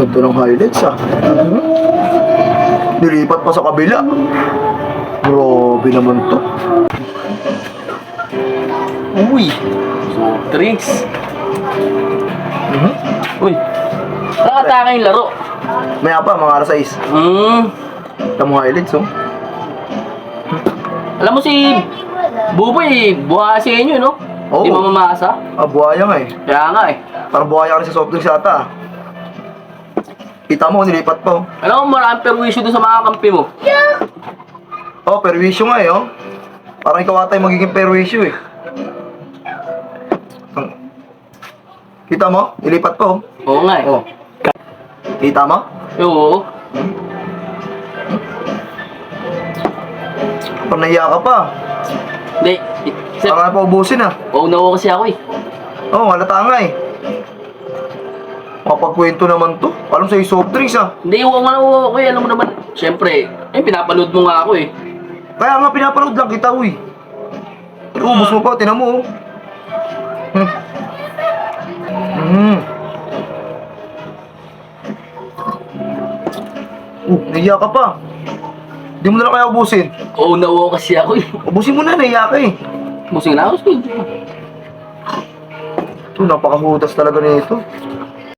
Ganda ng highlights ah. Nilipat pa sa kabila. Grabe naman to. Uy! Soft drinks. Uy! Nakataka yung laro. Maya pa, mga alas 6. Ito mo highlights oh. Alam mo si Buboy, buha sa inyo, no? Oo. Di mamamasa. Ah, buhaya nga eh. Kaya nga eh. Parang buhaya ka rin sa soft drinks yata ah. Kita mo, nilipat pa oh. Alam mo, maraming perwisyo doon sa mga kampi mo. Oh, perwisyo nga eh oh. Parang ikaw ata yung magiging perwisyo eh. Kita mo? Ilipat pa oh. Oo nga eh. Oh. Kita mo? Oo. Parang nahiya ka pa. Hindi. Parang na pa ubusin ah. Paunawa kasi ako eh. Oo, halata nga eh. Mapagkwento naman to. Alam sa'yo soft drinks ah. Hindi, huwag nga ako eh. Alam mo naman, siyempre, pinapanood mo nga ako eh. Kaya nga pinapanood lang kita uy. Ubus mo pa, tinan mo oh. Nahiya ka pa. Di mo na lang kaya ubusin. Paunawa kasi ako eh. Ubusin mo na, nahiya ka eh. Musing na ako, Steve. Ito, napakahutas talaga nito.